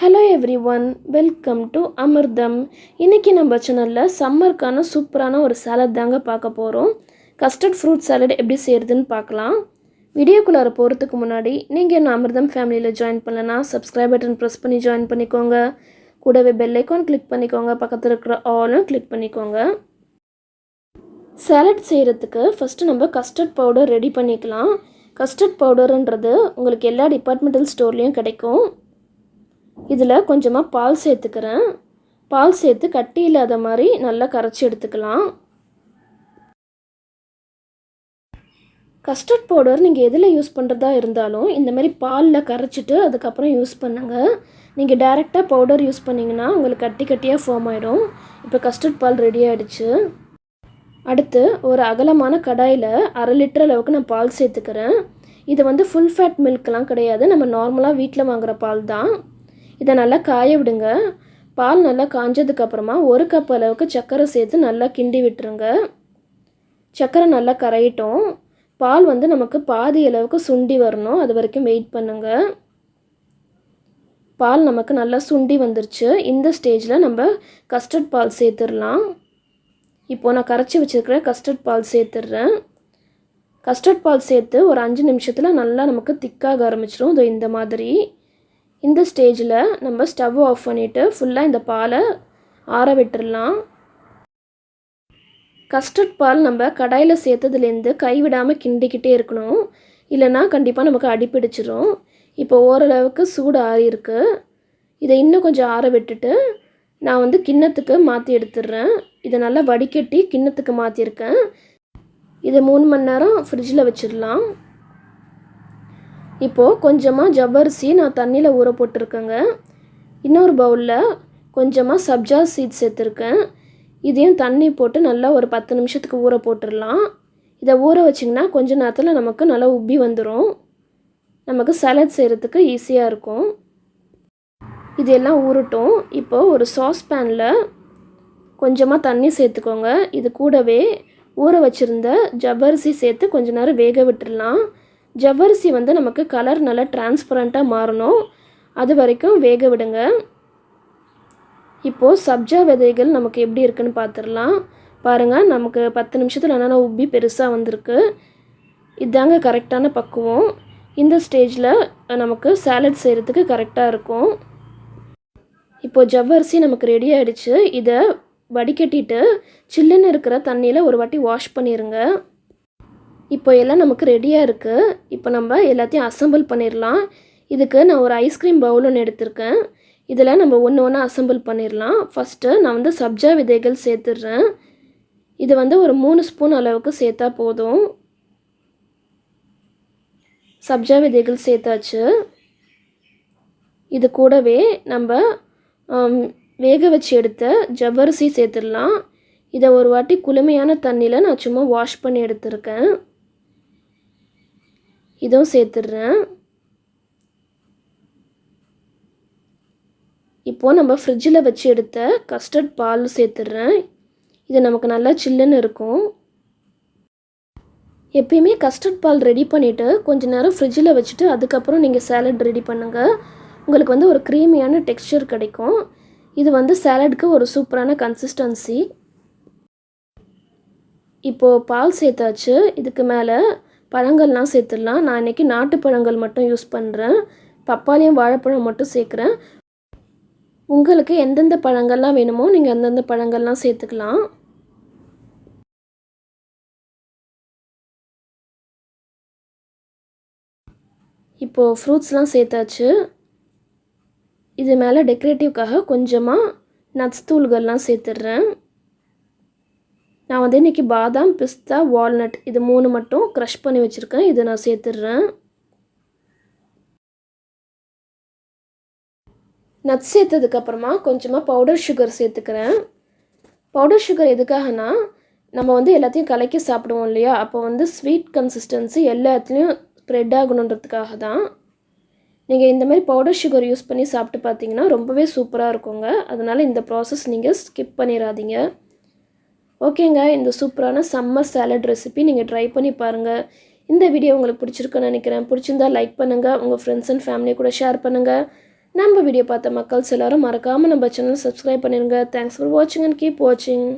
Hello everyone, welcome to Amirdham. இன்னைக்கு நம்ம சேனல்ல சம்மர்க்கான சூப்பரான ஒரு சாலட் தாங்க பார்க்க போறோம். கஸ்டர்ட் ஃப்ரூட் சாலட் எப்படி செய்யறதுன்னு பார்க்கலாம். வீடியோக்குள்ள போறதுக்கு முன்னாடி நீங்க என்ன அமிர்தம் ஃபேமிலில ஜாயின் பண்ணலனா subscribe button press பண்ணி ஜாயின் பண்ணிக்கோங்க. கூடவே bell icon click பண்ணிக்கோங்க. பக்கத்துல இருக்கிற all-ம் click பண்ணிக்கோங்க. சாலட் செய்யறதுக்கு ஃபர்ஸ்ட் நம்ம கஸ்டர்ட் பவுடர் ரெடி பண்ணிக்கலாம். கஸ்டர்ட் பவுடர்ன்றது உங்களுக்கு எல்லா டிபார்ட்மெண்டல் ஸ்டோர்லயும் கிடைக்கும். இதில் கொஞ்சமாக பால் சேர்த்துக்கிறேன். பால் சேர்த்து கட்டி இல்லாத மாதிரி நல்லா கரைச்சி எடுத்துக்கலாம். கஸ்டர்ட் பவுடர் நீங்கள் எதில் யூஸ் பண்ணுறதா இருந்தாலும் இந்த மாதிரி பாலில் கரைச்சிட்டு அதுக்கப்புறம் யூஸ் பண்ணுங்கள். நீங்கள் டைரெக்டாக பவுடர் யூஸ் பண்ணிங்கன்னா உங்களுக்கு கட்டி கட்டியாக ஃபார்ம் ஆகிடும். இப்போ கஸ்டர்ட் பால் ரெடி ஆகிடுச்சு. அடுத்து ஒரு அகலமான கடாயில் 1/2 லிட்டர் அளவுக்கு நான் பால் சேர்த்துக்கிறேன். இது வந்து ஃபுல் ஃபேட் மில்க்லாம் கிடையாது, நம்ம நார்மலாக வீட்டில் வாங்குகிற பால் தான். இதை நல்லா காய விடுங்க. பால் நல்லா காஞ்சதுக்கப்புறமா 1 கப் அளவுக்கு சர்க்கரை சேர்த்து நல்லா கிண்டி விட்டுருங்க. சர்க்கரை நல்லா கரையிட்டோம். பால் வந்து நமக்கு பாதி அளவுக்கு சுண்டி வரணும், அது வரைக்கும் வெயிட் பண்ணுங்க. பால் நமக்கு நல்லா சுண்டி வந்துருச்சு. இந்த ஸ்டேஜில் நம்ம கஸ்டர்ட் பால் சேர்த்துடலாம். இப்போது நான் கரைச்சி வச்சுருக்கிற கஸ்டர்ட் பால் சேர்த்துடுறேன். கஸ்டர்ட் பால் சேர்த்து ஒரு 5 நிமிஷத்தில் நல்லா நமக்கு திக்காக ஆரம்பிச்சிடும். இதோ இந்த மாதிரி. இந்த ஸ்டேஜில் நம்ம ஸ்டவ் ஆஃப் பண்ணிவிட்டு ஃபுல்லாக இந்த பாலை ஆற விட்டுடலாம். கஸ்டர்ட் பால் நம்ம கடாயில் சேர்த்ததுலேருந்து கைவிடாமல் கிண்டிக்கிட்டே இருக்கணும், இல்லைனா கண்டிப்பாக நமக்கு அடிப்பிடிச்சிரும். இப்போ ஓரளவுக்கு சூடு ஆறியிருக்கு. இதை இன்னும் கொஞ்சம் ஆற விட்டுட்டு நான் வந்து கிண்ணத்துக்கு மாற்றி எடுத்துடுறேன். இதை நல்லா வடிகட்டி கிண்ணத்துக்கு மாற்றிருக்கேன். இதை 3 மணி நேரம் ஃப்ரிட்ஜில் வச்சிடலாம். இப்போது கொஞ்சமாக ஜவ்வரிசி நான் தண்ணியில் ஊற போட்டிருக்கேங்க. இன்னொரு பவுலில் கொஞ்சமாக சப்ஜா சீட் சேர்த்துருக்கேன். இதையும் தண்ணி போட்டு நல்லா ஒரு 10 நிமிஷத்துக்கு ஊற போட்டுடலாம். இதை ஊற வச்சிங்கன்னா கொஞ்சம் நேரத்தில் நமக்கு நல்லா உப்பி வந்துடும். நமக்கு சாலட் செய்கிறதுக்கு ஈஸியாக இருக்கும். இதெல்லாம் ஊறட்டும். இப்போது ஒரு சாஸ் பேனில் கொஞ்சமாக தண்ணி சேர்த்துக்கோங்க. இது கூடவே ஊற வச்சுருந்த ஜவ்வரிசி சேர்த்து கொஞ்ச நேரம் வேக விட்டுடலாம். ஜவ்வரிசி வந்து நமக்கு கலர் நல்லா டிரான்ஸ்பரண்ட்டாக மாறணும், அது வரைக்கும் வேக விடுங்க. இப்போது சப்ஜா விதைகள் நமக்கு எப்படி இருக்குன்னு பார்த்துடலாம். பாருங்கள், நமக்கு 10 நிமிஷத்தில் என்னென்ன உப்பி பெருசாக வந்திருக்கு. இதுதாங்க கரெக்டான பக்குவம். இந்த ஸ்டேஜில் நமக்கு சாலட் செய்கிறதுக்கு கரெக்டாக இருக்கும். இப்போது ஜவ்வரிசி நமக்கு ரெடி ஆகிடுச்சு. இதை வடிகட்டிட்டு சில்லுன்னு இருக்கிற தண்ணியில் ஒரு வாட்டி வாஷ் பண்ணிடுங்க. இப்போ எல்லாம் நமக்கு ரெடியாக இருக்குது. இப்போ நம்ம எல்லாத்தையும் அசம்பிள் பண்ணிடலாம். இதுக்கு நான் ஒரு ஐஸ்கிரீம் பவுல் ஒன்று எடுத்திருக்கேன். இதில் நம்ம ஒன்று ஒன்று அசம்பிள் பண்ணிடலாம். ஃபஸ்ட்டு நான் வந்து சப்ஜா விதைகள் சேர்த்துடுறேன். இது வந்து ஒரு 3 ஸ்பூன் அளவுக்கு சேர்த்தா போதும். சப்ஜா விதைகள் சேர்த்தாச்சு. இது கூடவே நம்ம வேக வச்சு எடுத்த ஜவ்வரிசி சேர்த்துடலாம். இதை ஒரு வாட்டி குளுமையான தண்ணியில் நான் சும்மா வாஷ் பண்ணி எடுத்துருக்கேன். இதுவும் சேர்த்துடுறேன். இப்போது நம்ம ஃப்ரிட்ஜில் வச்சு எடுத்த கஸ்டர்ட் பால் சேர்த்துடுறேன். இது நமக்கு நல்லா சில்லுன்னு இருக்கும். எப்பயுமே கஸ்டர்ட் பால் ரெடி பண்ணிவிட்டு கொஞ்ச நேரம் ஃப்ரிட்ஜில் வச்சுட்டு அதுக்கப்புறம் நீங்கள் சாலட் ரெடி பண்ணுங்கள். உங்களுக்கு வந்து ஒரு க்ரீமியான டெக்ஸ்சர் கிடைக்கும். இது வந்து சாலடுக்கு ஒரு சூப்பரான கன்சிஸ்டன்சி. இப்போது பால் சேர்த்தாச்சு. இதுக்கு மேலே பழங்கள்லாம் சேர்த்துடலாம். நான் இன்றைக்கி நாட்டு பழங்கள் மட்டும் யூஸ் பண்ணுறேன். பப்பாளியும் வாழைப்பழம் மட்டும் சேர்க்குறேன். உங்களுக்கு எந்தெந்த பழங்கள்லாம் வேணுமோ நீங்கள் அந்தந்த பழங்கள்லாம் சேர்த்துக்கலாம். இப்போது ஃப்ரூட்ஸ்லாம் சேர்த்தாச்சு. இது மேலே டெக்கரேட்டிவ்காக கொஞ்சமாக நட்ஸ் தூள்கள்லாம் சேர்த்துடுறேன். நான் வந்து இன்றைக்கி பாதாம், பிஸ்தா, வால்நட் இது 3 மட்டும் க்ரஷ் பண்ணி வச்சுருக்கேன். இதை நான் சேர்த்துடுறேன். நட்ஸ் சேர்த்ததுக்கப்புறமா கொஞ்சமாக பவுடர் சுகர் சேர்த்துக்கிறேன். பவுடர் சுகர் எதுக்காகனா நம்ம வந்து எல்லாத்தையும் கலக்கி சாப்பிடுவோம் இல்லையா, அப்போ வந்து ஸ்வீட் கன்சிஸ்டன்சி எல்லாத்துலேயும் ஸ்ப்ரெட் ஆகணுன்றதுக்காக தான். நீங்கள் இந்த மாதிரி பவுடர் சுகர் யூஸ் பண்ணி சாப்பிட்டு பார்த்தீங்கன்னா ரொம்பவே சூப்பராக இருக்குங்க. அதனால் இந்த ப்ராசஸ் நீங்கள் ஸ்கிப் பண்ணிடாதீங்க. ஓகேங்க, இந்த சூப்பரான சம்மர் சாலட் ரெசிபி நீங்கள் ட்ரை பண்ணி பாருங்கள். இந்த வீடியோ உங்களுக்கு பிடிச்சிருக்குன்னு நினைக்கிறேன். பிடிச்சிருந்தா லைக் பண்ணுங்கள், உங்கள் ஃப்ரெண்ட்ஸ் அண்ட் ஃபேமிலி கூட ஷேர் பண்ணுங்கள். நம்ம வீடியோ பார்த்த மக்கள்ஸ் எல்லாரும் மறக்காமல் நம்ம சேனல் சப்ஸ்கிரைப் பண்ணிடுங்க. தேங்க்ஸ் ஃபார் வாட்சிங் அண்ட் கீப் வாட்சிங்.